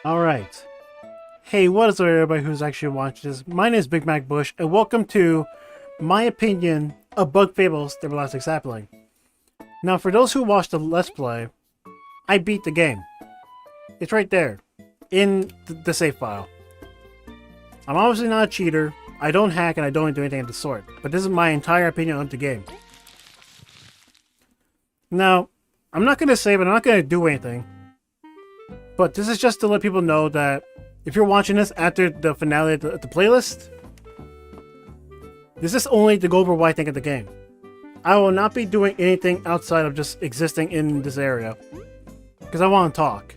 Alright. Hey, what is up everybody who's actually watching this? My name is bigmacbush and welcome to my opinion of Bug Fables, the Everlasting Sapling. Now for those who watched the Let's Play, I beat the game. It's right there, in the save file. I'm obviously not a cheater, I don't hack and I don't do anything of the sort, but this is my entire opinion of the game. Now, I'm not going to save it, I'm not going to do anything. But this is just to let people know that if you're watching this after the finale of the playlist, this is only to go over what I think of the game. I will not be doing anything outside of just existing in this area, because I want to talk.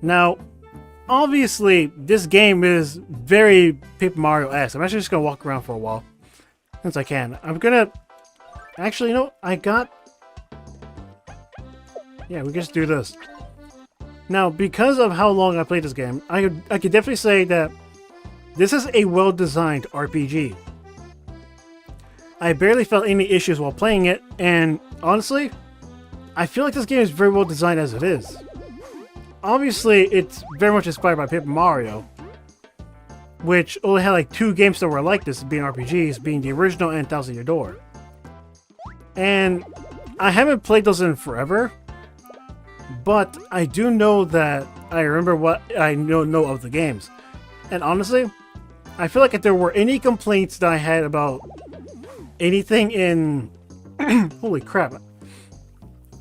Now, obviously, this game is very Paper Mario-esque. I'm actually just going to walk around for a while, since I can. I'm going to... Actually, you know, yeah, we can just do this. Now, because of how long I played this game, I could definitely say that this is a well-designed RPG. I barely felt any issues while playing it, and honestly, I feel like this game is very well designed as it is. Obviously, it's very much inspired by Paper Mario, which only had like 2 games that were like this being RPGs, being the original and Thousand Year Door. And I haven't played those in forever, but I do know that I remember what I know of the games. And honestly, I feel like if there were any complaints that I had about anything in... Holy crap.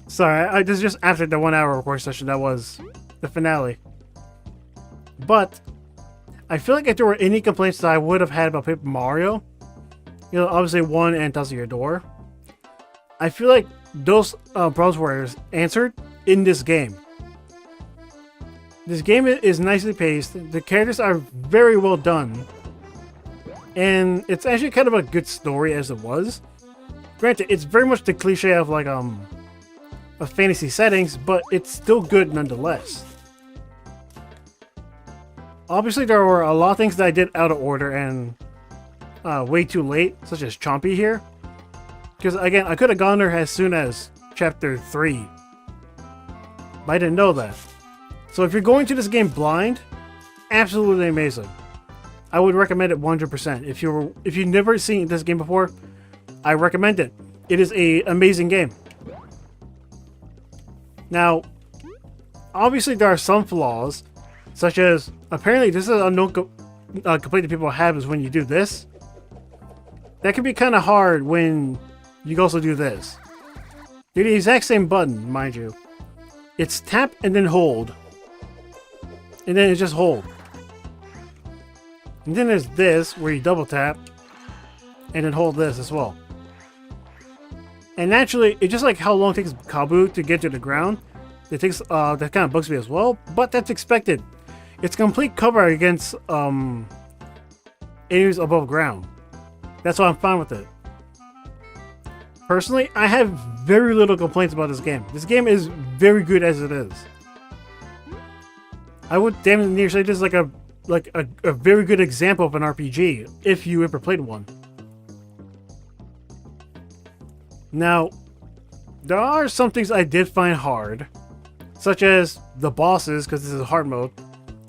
Sorry, this is just after the 1 hour recording session that was the finale. But I feel like if there were any complaints that I would have had about Paper Mario, you know, obviously 1 and Thousand Year Door, I feel like those problems were answered in this game. This game is nicely paced, the characters are very well done, and it's actually kind of a good story as it was. Granted, it's very much the cliche of like of fantasy settings, but it's still good nonetheless. Obviously, there were a lot of things that I did out of order and way too late, such as Chompy here. Because again, I could have gone there as soon as Chapter 3. But I didn't know that. So if you're going to this game blind, absolutely amazing. I would recommend it 100%. If you've never seen this game before, I recommend it. It is an amazing game. Now, obviously there are some flaws, such as apparently this is a known complaint that people have is when you do this. That can be kind of hard when you also do this. They're the exact same button, mind you. It's tap and then hold. And then it's just hold. And then there's this, where you double tap. And then hold this as well. And naturally, it's just like how long it takes Kabu to get to the ground. It takes, that kind of bugs me as well. But that's expected. It's complete cover against, enemies above ground. That's why I'm fine with it. Personally, I have very little complaints about this game. This game is very good as it is. I would damn near say this is like a very good example of an RPG, if you ever played one. Now, there are some things I did find hard, such as the bosses, because this is hard mode.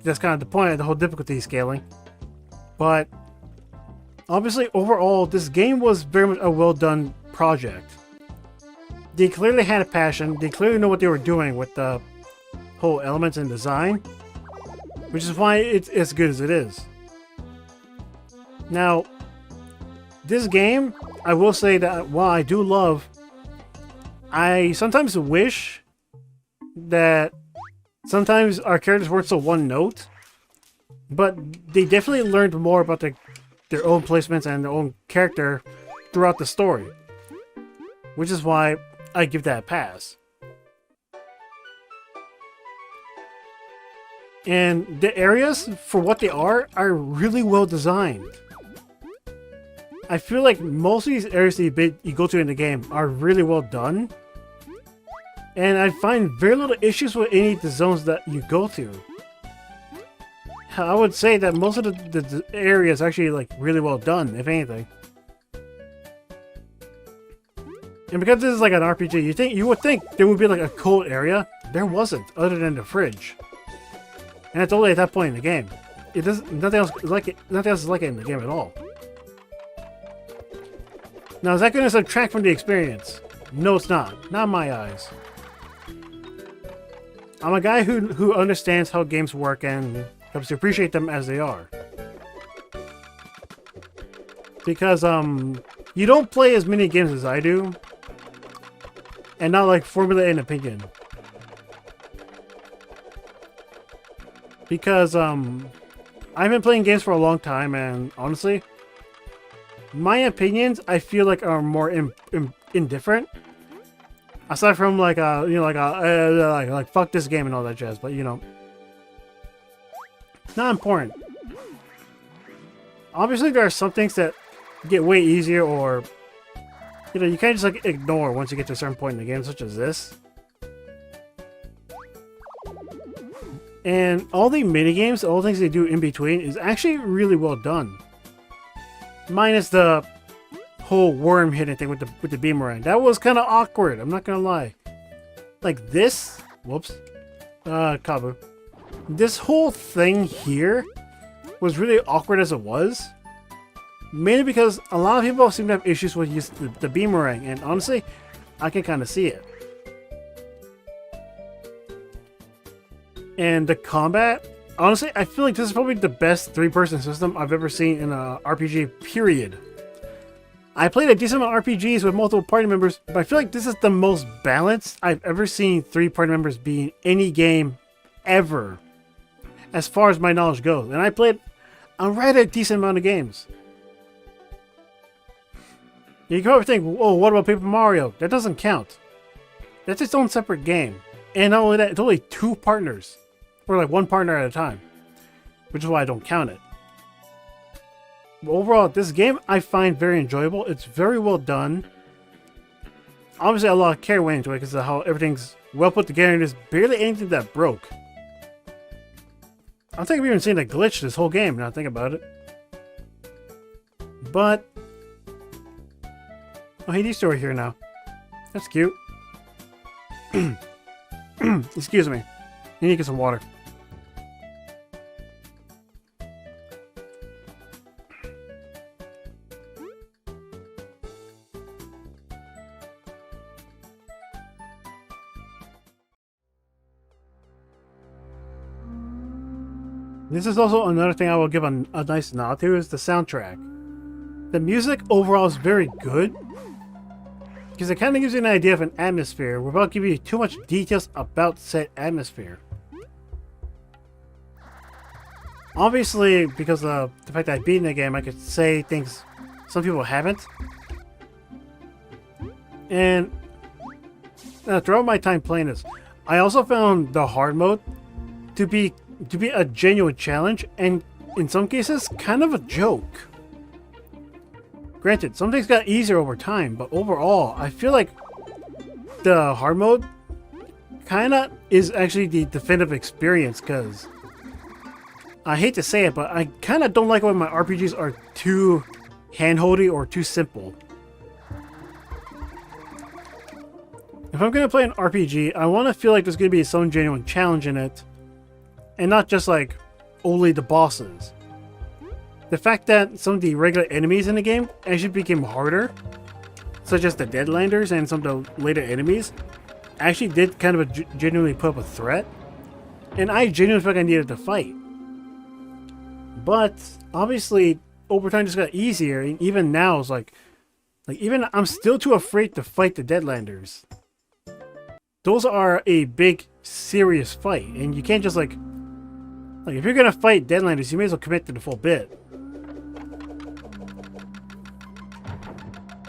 That's kind of the point of the whole difficulty scaling. But obviously, overall, this game was very much a well-done project. They clearly had a passion. They clearly know what they were doing with the whole elements and design, which is why it's as good as it is. Now, this game, I will say that while I do love, I sometimes wish that sometimes our characters weren't so one note, but they definitely learned more about their own placements and their own character throughout the story. Which is why I give that a pass. And the areas, for what they are really well designed. I feel like most of these areas that you go to in the game are really well done. And I find very little issues with any of the zones that you go to. I would say that most of the areas are actually like really well done, if anything. And because this is like an RPG, you would think there would be like a cold area. There wasn't, other than the fridge. And that's only at that point in the game. It doesn't. Nothing else is like it. Nothing else is like it in the game at all. Now, is that going to subtract from the experience? No, it's not. Not in my eyes. I'm a guy who understands how games work and comes to appreciate them as they are. Because you don't play as many games as I do, and not like formulate an opinion. Because I've been playing games for a long time, and honestly, my opinions I feel like are more indifferent. Aside from like like fuck this game and all that jazz, but you know, not important. Obviously, there are some things that get way easier, or you know, you can't just like ignore once you get to a certain point in the game, such as this. And all the mini games, all the things they do in between, is actually really well done. Minus the whole worm hitting thing with the boomerang. That was kind of awkward. I'm not gonna lie. Like this. Whoops. Kabu. This whole thing here was really awkward as it was. Mainly because a lot of people seem to have issues with the boomerang, and honestly, I can kind of see it. And the combat, honestly, I feel like this is probably the best three-person system I've ever seen in a RPG, period. I played a decent amount of RPGs with multiple party members, but I feel like this is the most balanced I've ever seen three party members be in any game ever, as far as my knowledge goes. And I played a decent amount of games. You can probably think, oh, what about Paper Mario? That doesn't count. That's its own separate game. And not only that, it's only two partners. Or like one partner at a time. Which is why I don't count it. But overall, this game I find very enjoyable. It's very well done. Obviously, a lot of care went into it because of how everything's well put together and there's barely anything that broke. I think I've even seen a glitch this whole game, now think about it. But... oh, hey, these two are here now. That's cute. Excuse me. I need to get some water. This is also another thing I will give a nice nod to, is the soundtrack. The music overall is very good, because it kind of gives you an idea of an atmosphere without giving you too much details about said atmosphere. Obviously, because of the fact that I've beaten the game, I could say things some people haven't. And throughout my time playing this, I also found the hard mode to be a genuine challenge, and in some cases, kind of a joke. Granted, some things got easier over time, but overall, I feel like the hard mode kinda is actually the definitive experience, because I hate to say it, but I kinda don't like when my RPGs are too handholdy or too simple. If I'm gonna play an RPG, I want to feel like there's gonna be some genuine challenge in it, and not just like only the bosses. The fact that some of the regular enemies in the game actually became harder, such as the Deadlanders and some of the later enemies, actually did kind of genuinely put up a threat, and I genuinely felt like I needed to fight. But obviously, over time, it just got easier, and even now, it's like even I'm still too afraid to fight the Deadlanders. Those are a big, serious fight, and you can't just like if you're gonna fight Deadlanders, you may as well commit to the full bit.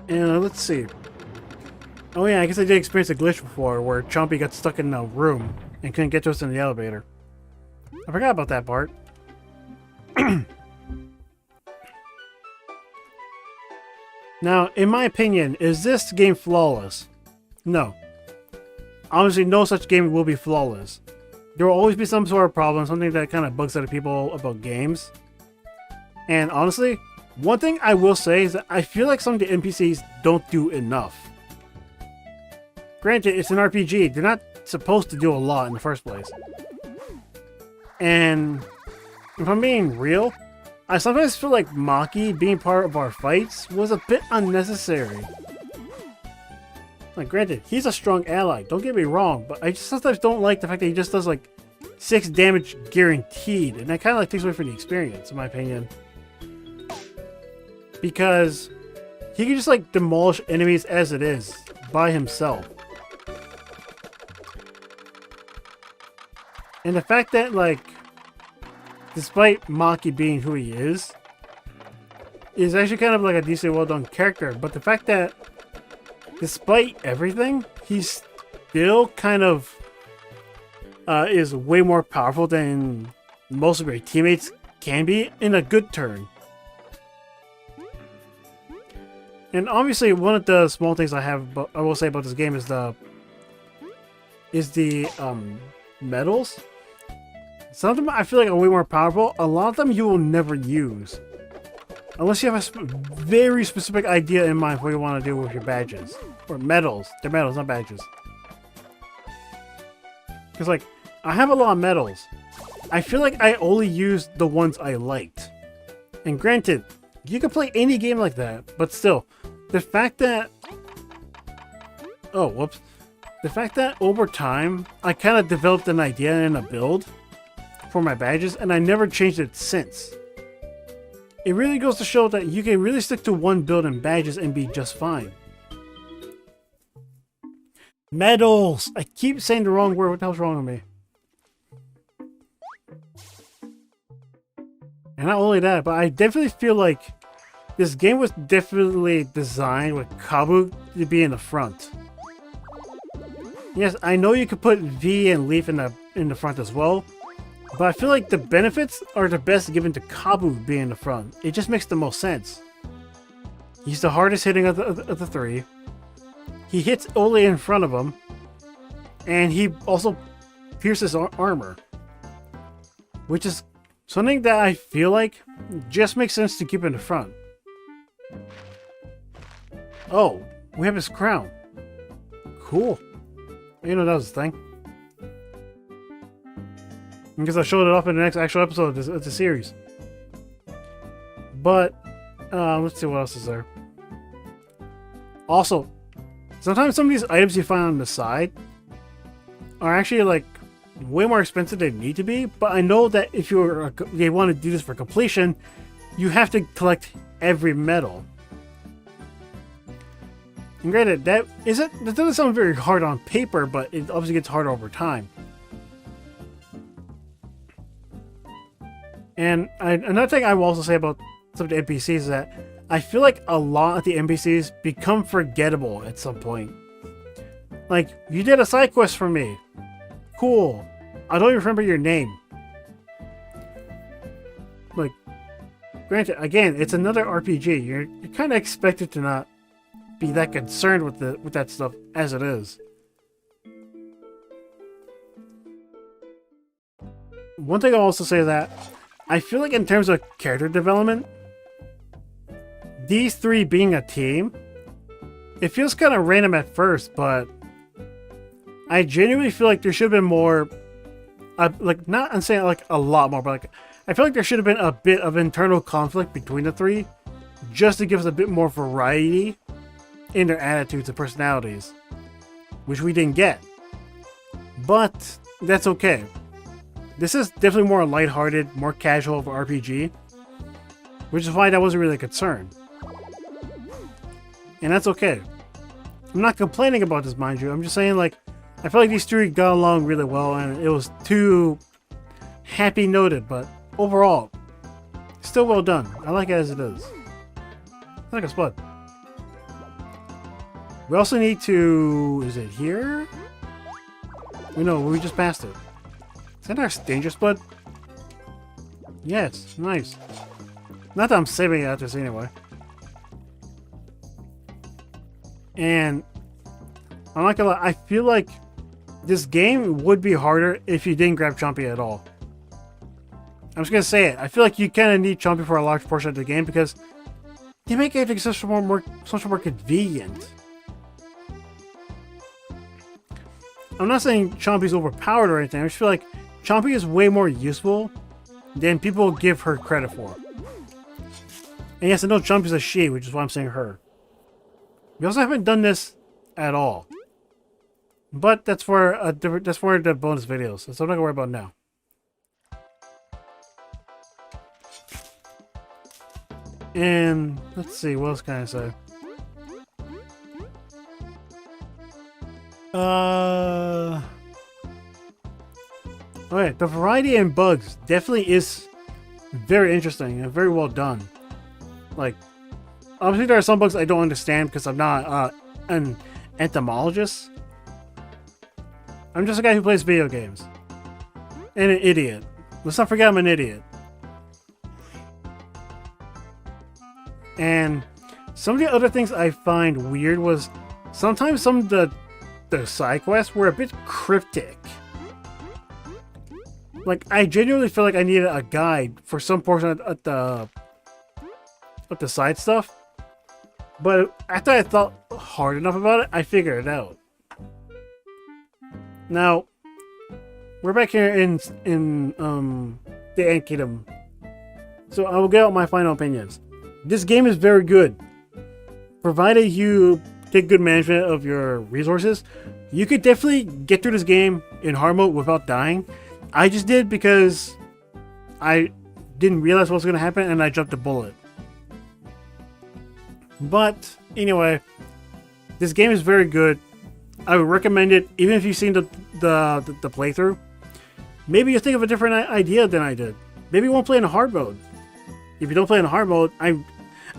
And let's see. Oh yeah, I guess I did experience a glitch before where Chompy got stuck in a room and couldn't get to us in the elevator. I forgot about that part. Now, in my opinion, is this game flawless? No. Obviously, no such game will be flawless. There will always be some sort of problem, something that kind of bugs other people about games. And honestly, one thing I will say is that I feel like some of the NPCs don't do enough. Granted, it's an RPG. They're not supposed to do a lot in the first place. And if I'm being real, I sometimes feel like Maki being part of our fights was a bit unnecessary. Like, granted, he's a strong ally, don't get me wrong, but I just sometimes don't like the fact that he just does like 6 damage guaranteed, and that kind of like takes away from the experience, in my opinion. Because he can just like demolish enemies as it is, by himself. And the fact that, like, despite Maki being who he is actually kind of like a decently well done character, but the fact that despite everything, he's still kind of is way more powerful than most of your teammates can be in a good turn. And obviously, one of the small things I will say about this game is the medals. Some of them I feel like are way more powerful. A lot of them you will never use. Unless you have a very specific idea in mind for what you want to do with your badges. Or medals. They're medals, not badges. Because, like, I have a lot of medals. I feel like I only used the ones I liked. And granted, you can play any game like that, but still, the fact that... Oh, whoops. The fact that over time, I kind of developed an idea and a build for my badges, and I never changed it since. It really goes to show that you can really stick to one build and badges and be just fine. Medals! I keep saying the wrong word. What the hell's wrong with me? And not only that, but I definitely feel like this game was definitely designed with Kabu to be in the front. Yes, I know you could put V and Leaf in the front as well, but I feel like the benefits are the best given to Kabu being in the front. It just makes the most sense. He's the hardest hitting of the 3. He hits Ole in front of him, and he also pierces armor, which is something that I feel like just makes sense to keep in the front. Oh, we have his crown. Cool. You know that was the thing. Because I showed it off in the next actual episode of the series. But, let's see what else is there. Also, sometimes some of these items you find on the side are actually like way more expensive than they need to be. But I know that if they want to do this for completion, you have to collect every medal. And granted, that doesn't sound very hard on paper, but it obviously gets harder over time. And another thing I will also say about some of the NPCs is that I feel like a lot of the NPCs become forgettable at some point. Like, you did a side quest for me. Cool. I don't even remember your name. Like, granted, again, it's another RPG. You're kind of expected to not be that concerned with that stuff as it is. One thing I'll also say is that I feel like in terms of character development, these 3 being a team, it feels kind of random at first, but I genuinely feel like there should have been more, like, not I'm saying like a lot more, but like I feel like there should have been a bit of internal conflict between the 3, just to give us a bit more variety in their attitudes and personalities, which we didn't get. But that's okay. This is definitely more lighthearted, more casual of an RPG, which is why that wasn't really a concern. And that's okay. I'm not complaining about this, mind you. I'm just saying, like, I feel like these 3 got along really well, and it was too happy noted, but overall, still well done. I like it as it is. I like a spud. We also need to... Is it here? No, we just passed it. Is that our danger spud? Yes, nice. Not that I'm saving it after this anyway. And I'm not gonna lie, I feel like this game would be harder if you didn't grab Chompy at all. I'm just gonna say it. I feel like you kind of need Chompy for a large portion of the game because they make everything so much more convenient. I'm not saying Chompy's overpowered or anything. I just feel like Chompy is way more useful than people give her credit for. And yes, I know Chompy's a she, which is why I'm saying her. We also haven't done this at all. But that's for a different, that's for the bonus videos, so I'm not gonna worry about it now. And let's see, what else can I say? Okay, the variety in bugs definitely is very interesting and very well done. Like, obviously there are some bugs I don't understand because I'm not an entomologist. I'm just a guy who plays video games. And an idiot. Let's not forget I'm an idiot. And some of the other things I find weird was sometimes some of the side quests were a bit cryptic. Like, I genuinely feel like I needed a guide for some portion of the side stuff. But after I thought hard enough about it, I figured it out. Now, we're back here in the Ant Kingdom. So I will get out my final opinions. This game is very good. Provided you take good management of your resources, you could definitely get through this game in hard mode without dying. I just did because I didn't realize what was going to happen and I jumped a bullet. But anyway, this game is very good. I would recommend it even if you've seen the playthrough. Maybe you think of a different idea than I did. Maybe you won't play in a hard mode. If you don't play in a hard mode, I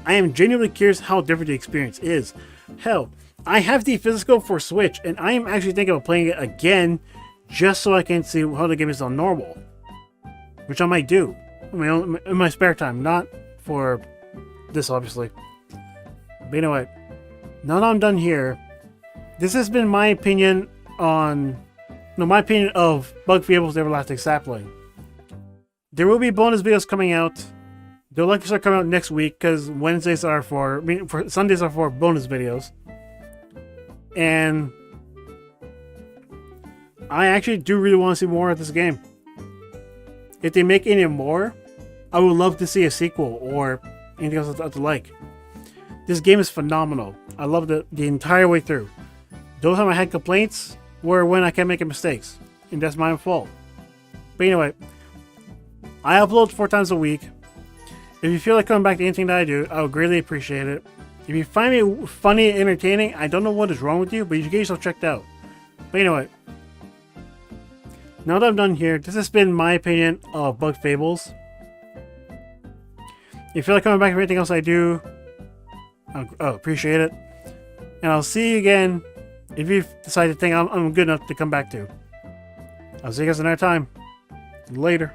am genuinely curious how different the experience is. Hell, I have the physical for Switch, and I am actually thinking of playing it again just so I can see how the game is on normal. Which I might do. In my spare time, not for this, obviously. But anyway, now that I'm done here, this has been my opinion on... No, my opinion of Bug Fables: The Everlasting Sapling. There will be bonus videos coming out. They'll likely start coming out next week because Sundays are for bonus videos. And I actually do really want to see more of this game. If they make any more, I would love to see a sequel or anything else I'd like. This game is phenomenal. I loved it the entire way through. The only time I had complaints were when I kept making mistakes, and that's my fault. But anyway, I upload 4 times a week. If you feel like coming back to anything that I do, I would greatly appreciate it. If you find me funny and entertaining, I don't know what is wrong with you, but you should get yourself checked out. But anyway, now that I'm done here, this has been my opinion of Bug Fables. If you feel like coming back for anything else I do, I appreciate it. And I'll see you again if you decide to think I'm good enough to come back to. I'll see you guys another time. Later.